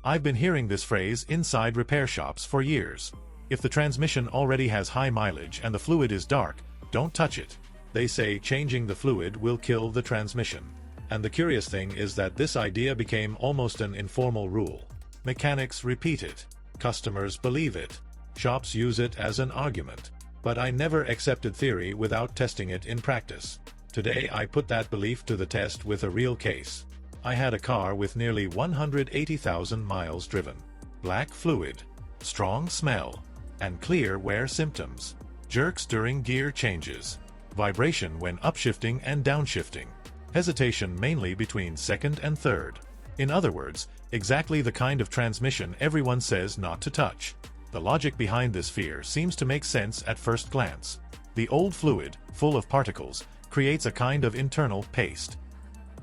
I've been hearing this phrase inside repair shops for years. If the transmission already has high mileage and the fluid is dark, don't touch it. They say changing the fluid will kill the transmission. And the curious thing is that this idea became almost an informal rule. Mechanics repeat it. Customers believe it. Shops use it as an argument. But I never accepted theory without testing it in practice. Today I put that belief to the test with a real case. I had a car with nearly 180,000 miles driven. Black fluid, strong smell, and clear wear symptoms. Jerks during gear changes. Vibration when upshifting and downshifting. Hesitation mainly between second and third. In other words, exactly the kind of transmission everyone says not to touch. The logic behind this fear seems to make sense at first glance. The old fluid, full of particles, creates a kind of internal paste.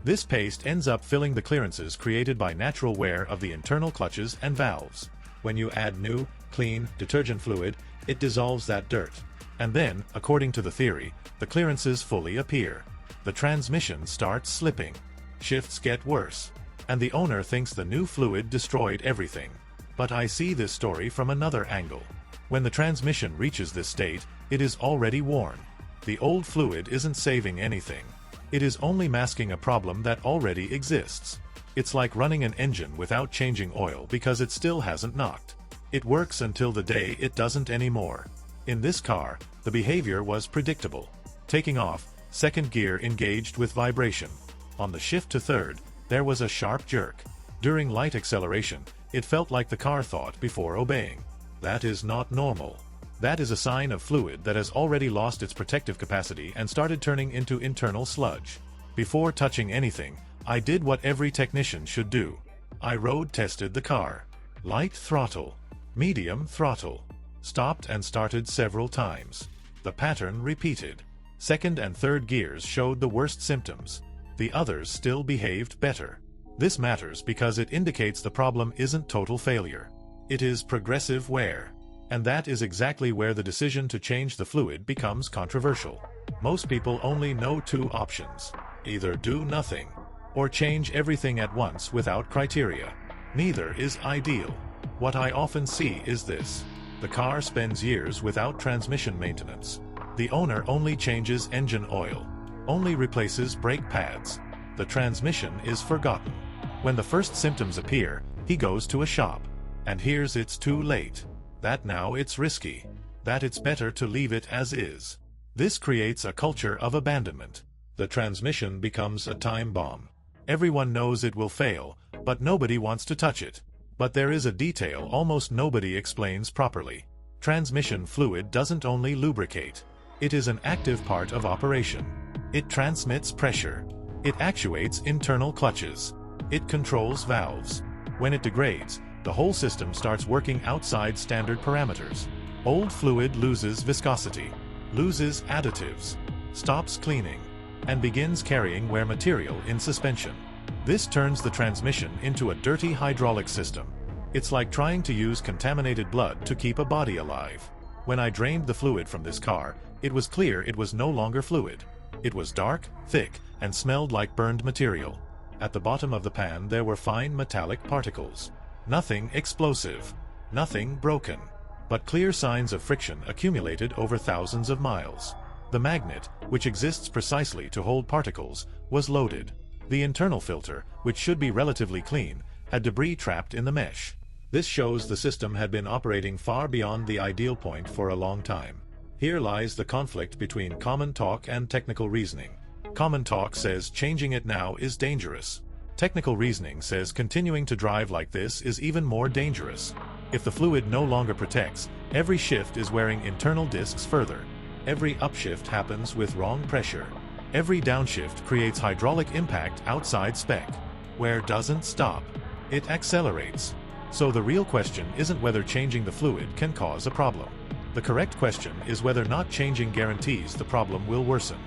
This paste ends up filling the clearances created by natural wear of the internal clutches and valves. When you add new, clean, detergent fluid, it dissolves that dirt. And then, according to the theory, the clearances fully appear. The transmission starts slipping. Shifts get worse. And the owner thinks the new fluid destroyed everything. But I see this story from another angle. When the transmission reaches this state, it is already worn. The old fluid isn't saving anything. It is only masking a problem that already exists. It's like running an engine without changing oil because it still hasn't knocked. It works until the day it doesn't anymore. In this car, the behavior was predictable. Taking off, second gear engaged with vibration. On the shift to third, there was a sharp jerk. During light acceleration, it felt like the car thought before obeying. That is not normal. That is a sign of fluid that has already lost its protective capacity and started turning into internal sludge. Before touching anything, I did what every technician should do. I road tested the car. Light throttle, medium throttle. Stopped and started several times. The pattern repeated. Second and third gears showed the worst symptoms. The others still behaved better. This matters because it indicates the problem isn't total failure. It is progressive wear. And that is exactly where the decision to change the fluid becomes controversial. Most people only know two options. Either do nothing, or change everything at once without criteria. Neither is ideal. What I often see is this. The car spends years without transmission maintenance. The owner only changes engine oil, only replaces brake pads. The transmission is forgotten. When the first symptoms appear, he goes to a shop. And hears it's too late. That now it's risky. That it's better to leave it as is. This creates a culture of abandonment. The transmission becomes a time bomb. Everyone knows it will fail, but nobody wants to touch it. But there is a detail almost nobody explains properly. Transmission fluid doesn't only lubricate. It is an active part of operation. It transmits pressure. It actuates internal clutches. It controls valves. When it degrades, the whole system starts working outside standard parameters. Old fluid loses viscosity, loses additives, stops cleaning, and begins carrying wear material in suspension. This turns the transmission into a dirty hydraulic system. It's like trying to use contaminated blood to keep a body alive. When I drained the fluid from this car, it was clear it was no longer fluid. It was dark, thick, and smelled like burned material. At the bottom of the pan there were fine metallic particles. Nothing explosive, nothing broken, but clear signs of friction accumulated over thousands of miles. The magnet, which exists precisely to hold particles, was loaded. The internal filter, which should be relatively clean, had debris trapped in the mesh. This shows the system had been operating far beyond the ideal point for a long time. Here lies the conflict between common talk and technical reasoning. Common talk says changing it now is dangerous. Technical reasoning says continuing to drive like this is even more dangerous. If the fluid no longer protects, every shift is wearing internal discs further. Every upshift happens with wrong pressure. Every downshift creates hydraulic impact outside spec. Wear doesn't stop. It accelerates. So the real question isn't whether changing the fluid can cause a problem. The correct question is whether not changing guarantees the problem will worsen.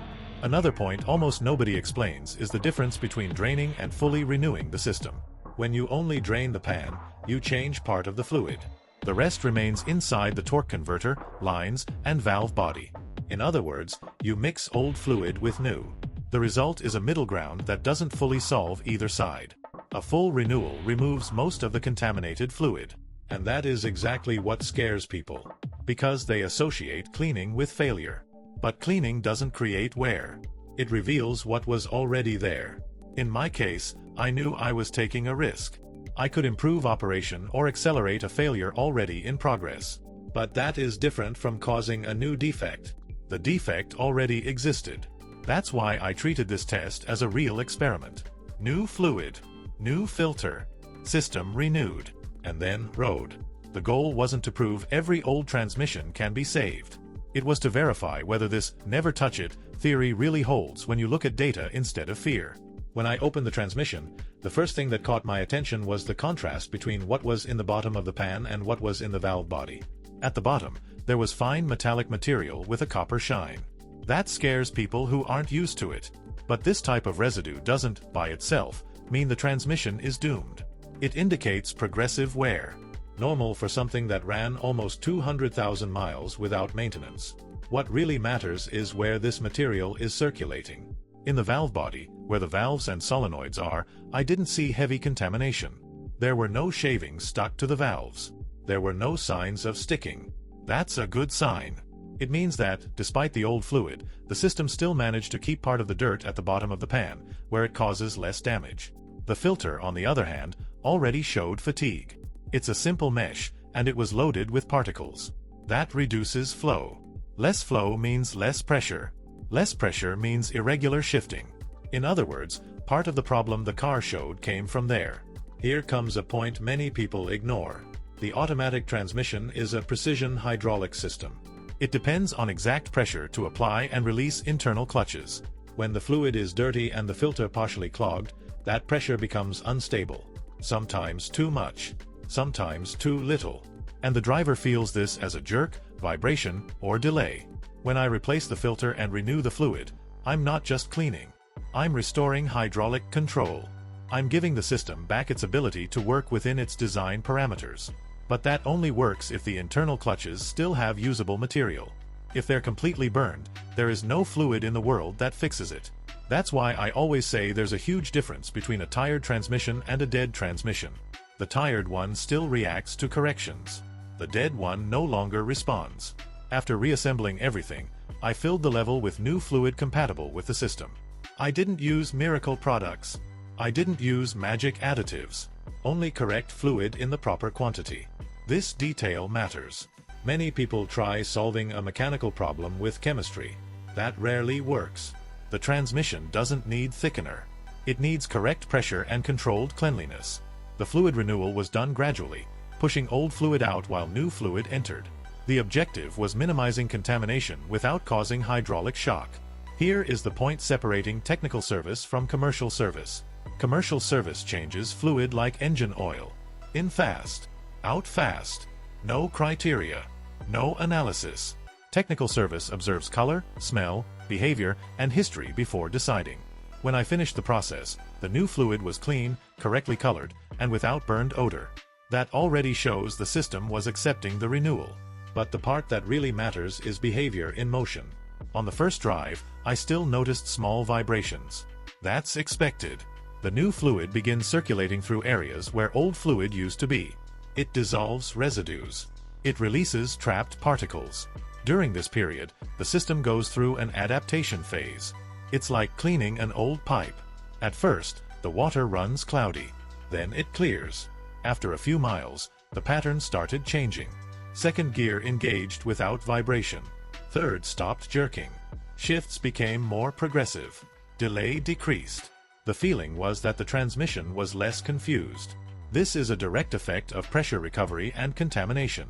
Another point almost nobody explains is the difference between draining and fully renewing the system. When you only drain the pan, you change part of the fluid. The rest remains inside the torque converter, lines, and valve body. In other words, you mix old fluid with new. The result is a middle ground that doesn't fully solve either side. A full renewal removes most of the contaminated fluid. And that is exactly what scares people, because they associate cleaning with failure. But cleaning doesn't create wear. It reveals what was already there. In my case, I knew I was taking a risk. I could improve operation or accelerate a failure already in progress. But that is different from causing a new defect. The defect already existed. That's why I treated this test as a real experiment. New fluid, new filter, system renewed, and then road. The goal wasn't to prove every old transmission can be saved. It was to verify whether this never touch it theory really holds when you look at data instead of fear. When I opened the transmission, the first thing that caught my attention was the contrast between what was in the bottom of the pan and what was in the valve body. At the bottom, there was fine metallic material with a copper shine. That scares people who aren't used to it. But this type of residue doesn't, by itself, mean the transmission is doomed. It indicates progressive wear, normal for something that ran almost 200,000 miles without maintenance. What really matters is where this material is circulating. In the valve body, where the valves and solenoids are, I didn't see heavy contamination. There were no shavings stuck to the valves. There were no signs of sticking. That's a good sign. It means that, despite the old fluid, the system still managed to keep part of the dirt at the bottom of the pan, where it causes less damage. The filter, on the other hand, already showed fatigue. It's a simple mesh, and it was loaded with particles. That reduces flow. Less flow means less pressure. Less pressure means irregular shifting. In other words, part of the problem the car showed came from there. Here comes a point many people ignore. The automatic transmission is a precision hydraulic system. It depends on exact pressure to apply and release internal clutches. When the fluid is dirty and the filter partially clogged, that pressure becomes unstable. Sometimes too much, sometimes too little. And the driver feels this as a jerk, vibration, or delay. When I replace the filter and renew the fluid, I'm not just cleaning. I'm restoring hydraulic control. I'm giving the system back its ability to work within its design parameters. But that only works if the internal clutches still have usable material. If they're completely burned, there is no fluid in the world that fixes it. That's why I always say there's a huge difference between a tired transmission and a dead transmission. The tired one still reacts to corrections. The dead one no longer responds. After reassembling everything, I filled the level with new fluid compatible with the system. I didn't use miracle products. I didn't use magic additives. Only correct fluid in the proper quantity. This detail matters. Many people try solving a mechanical problem with chemistry. That rarely works. The transmission doesn't need thickener. It needs correct pressure and controlled cleanliness. The fluid renewal was done gradually, pushing old fluid out while new fluid entered. The objective was minimizing contamination without causing hydraulic shock. Here is the point separating technical service from commercial service. Commercial service changes fluid like engine oil. In fast, out fast. No criteria. No analysis. Technical service observes color, smell, behavior, and history before deciding. When I finished the process, the new fluid was clean, correctly colored, and without burned odor. That already shows the system was accepting the renewal. But the part that really matters is behavior in motion. On the first drive, I still noticed small vibrations. That's expected. The new fluid begins circulating through areas where old fluid used to be. It dissolves residues. It releases trapped particles. During this period, the system goes through an adaptation phase. It's like cleaning an old pipe. At first, the water runs cloudy. Then it clears. After a few miles, the pattern started changing. Second gear engaged without vibration. Third stopped jerking. Shifts became more progressive. Delay decreased. The feeling was that the transmission was less confused. This is a direct effect of pressure recovery and contamination.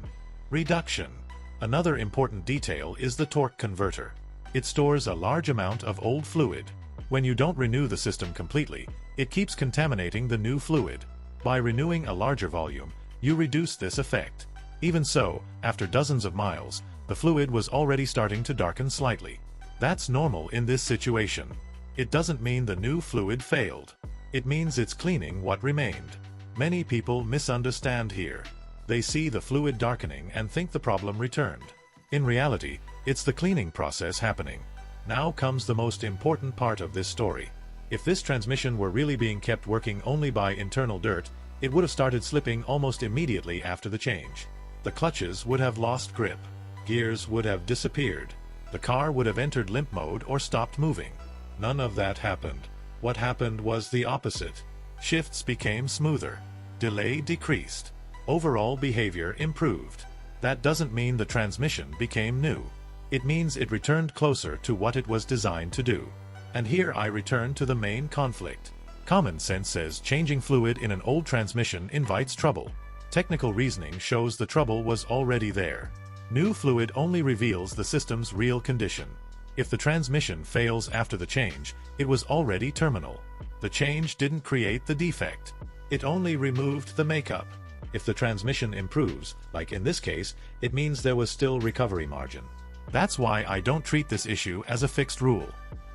Reduction. Another important detail is the torque converter. It stores a large amount of old fluid. When you don't renew the system completely, it keeps contaminating the new fluid. By renewing a larger volume, you reduce this effect. Even so, after dozens of miles, the fluid was already starting to darken slightly. That's normal in this situation. It doesn't mean the new fluid failed. It means it's cleaning what remained. Many people misunderstand here. They see the fluid darkening and think the problem returned. In reality, it's the cleaning process happening. Now comes the most important part of this story. If this transmission were really being kept working only by internal dirt, it would have started slipping almost immediately after the change. The clutches would have lost grip. Gears would have disappeared. The car would have entered limp mode or stopped moving. None of that happened. What happened was the opposite. Shifts became smoother. Delay decreased. Overall behavior improved. That doesn't mean the transmission became new. It means it returned closer to what it was designed to do. And here I return to the main conflict. Common sense says changing fluid in an old transmission invites trouble. Technical reasoning shows the trouble was already there. New fluid only reveals the system's real condition. If the transmission fails after the change, it was already terminal. The change didn't create the defect. It only removed the makeup. If the transmission improves, like in this case, it means there was still recovery margin. That's why I don't treat this issue as a fixed rule.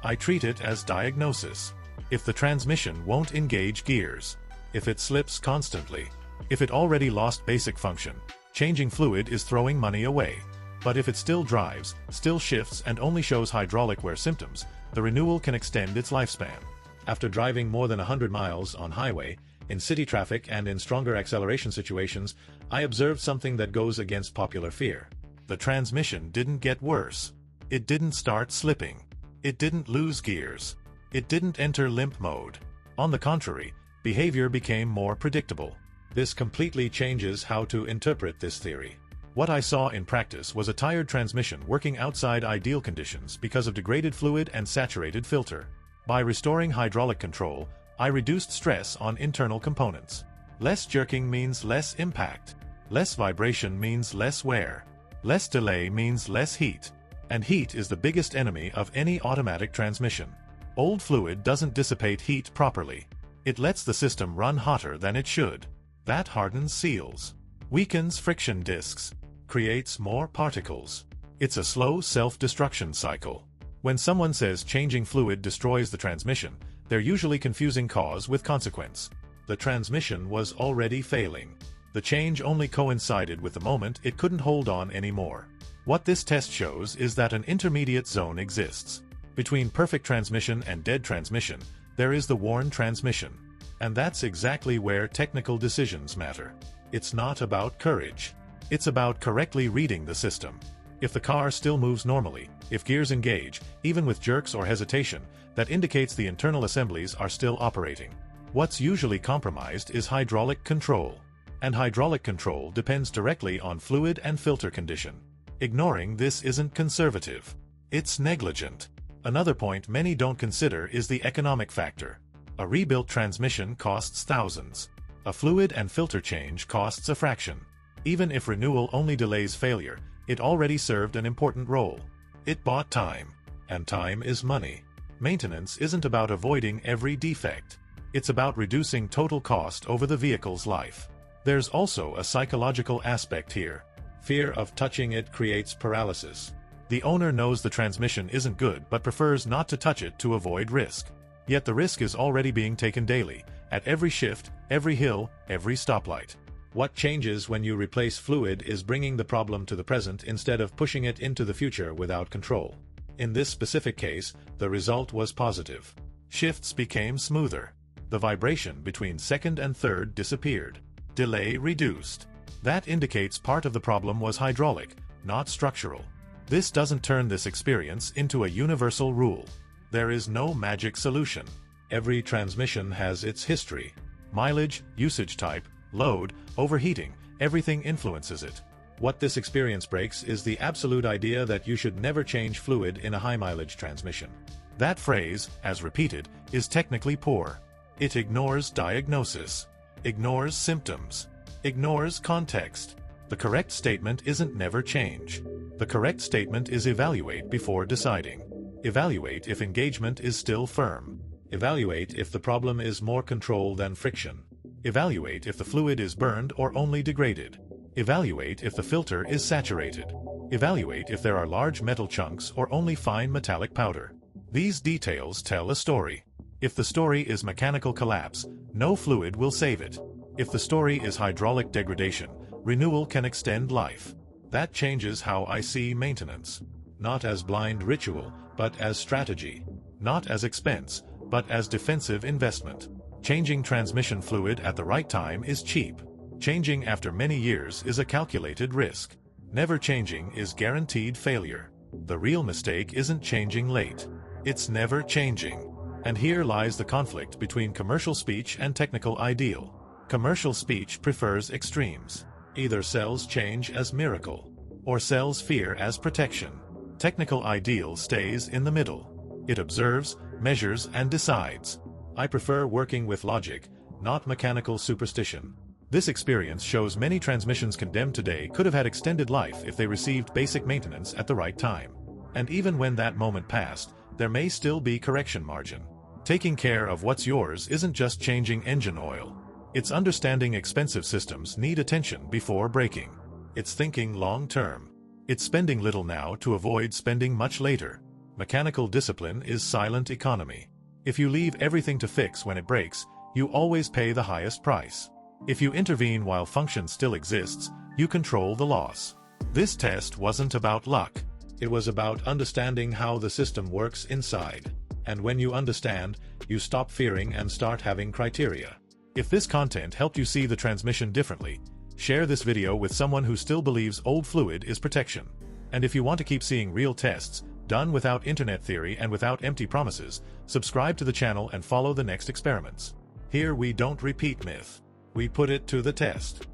I treat it as diagnosis. If the transmission won't engage gears, if it slips constantly, if it already lost basic function, changing fluid is throwing money away. But if it still drives, still shifts and only shows hydraulic wear symptoms, the renewal can extend its lifespan. After driving more than 100 miles on highway, in city traffic and in stronger acceleration situations, I observed something that goes against popular fear. The transmission didn't get worse. It didn't start slipping. It didn't lose gears. It didn't enter limp mode. On the contrary, behavior became more predictable. This completely changes how to interpret this theory. What I saw in practice was a tired transmission working outside ideal conditions because of degraded fluid and saturated filter. By restoring hydraulic control, I reduced stress on internal components. Less jerking means less impact. Less vibration means less wear. Less delay means less heat. And heat is the biggest enemy of any automatic transmission. Old fluid doesn't dissipate heat properly. It lets the system run hotter than it should. That hardens seals, weakens friction disks, creates more particles. It's a slow self-destruction cycle. When someone says changing fluid destroys the transmission, they're usually confusing cause with consequence. The transmission was already failing. The change only coincided with the moment it couldn't hold on anymore. What this test shows is that an intermediate zone exists. Between perfect transmission and dead transmission, there is the worn transmission. And that's exactly where technical decisions matter. It's not about courage. It's about correctly reading the system. If the car still moves normally, if gears engage, even with jerks or hesitation, that indicates the internal assemblies are still operating. What's usually compromised is hydraulic control. And hydraulic control depends directly on fluid and filter condition. Ignoring this isn't conservative. It's negligent. Another point many don't consider is the economic factor. A rebuilt transmission costs thousands. A fluid and filter change costs a fraction. Even if renewal only delays failure, it already served an important role. It bought time. And time is money. Maintenance isn't about avoiding every defect. It's about reducing total cost over the vehicle's life. There's also a psychological aspect here. Fear of touching it creates paralysis. The owner knows the transmission isn't good but prefers not to touch it to avoid risk. Yet the risk is already being taken daily, at every shift, every hill, every stoplight. What changes when you replace fluid is bringing the problem to the present instead of pushing it into the future without control. In this specific case, the result was positive. Shifts became smoother. The vibration between second and third disappeared. Delay reduced. That indicates part of the problem was hydraulic, not structural. This doesn't turn this experience into a universal rule. There is no magic solution. Every transmission has its history. Mileage, usage type, load, overheating, everything influences it. What this experience breaks is the absolute idea that you should never change fluid in a high-mileage transmission. That phrase, as repeated, is technically poor. It ignores diagnosis, ignores symptoms, ignores context. The correct statement isn't never change. The correct statement is evaluate before deciding. Evaluate if engagement is still firm. Evaluate if the problem is more control than friction. Evaluate if the fluid is burned or only degraded. Evaluate if the filter is saturated. Evaluate if there are large metal chunks or only fine metallic powder. These details tell a story. If the story is mechanical collapse, no fluid will save it. If the story is hydraulic degradation, renewal can extend life. That changes how I see maintenance. Not as blind ritual, but as strategy. Not as expense, but as defensive investment. Changing transmission fluid at the right time is cheap. Changing after many years is a calculated risk. Never changing is guaranteed failure. The real mistake isn't changing late. It's never changing. And here lies the conflict between commercial speech and technical ideal. Commercial speech prefers extremes. Either sells change as miracle, or sells fear as protection. Technical ideal stays in the middle. It observes, measures, and decides. I prefer working with logic, not mechanical superstition. This experience shows many transmissions condemned today could have had extended life if they received basic maintenance at the right time. And even when that moment passed, there may still be correction margin. Taking care of what's yours isn't just changing engine oil. It's understanding expensive systems need attention before breaking. It's thinking long-term. It's spending little now to avoid spending much later. Mechanical discipline is silent economy. If you leave everything to fix when it breaks, you always pay the highest price. If you intervene while function still exists, you control the loss. This test wasn't about luck. It was about understanding how the system works inside. And when you understand, you stop fearing and start having criteria. If this content helped you see the transmission differently, share this video with someone who still believes old fluid is protection. And if you want to keep seeing real tests, done without internet theory and without empty promises, subscribe to the channel and follow the next experiments. Here we don't repeat myth. We put it to the test.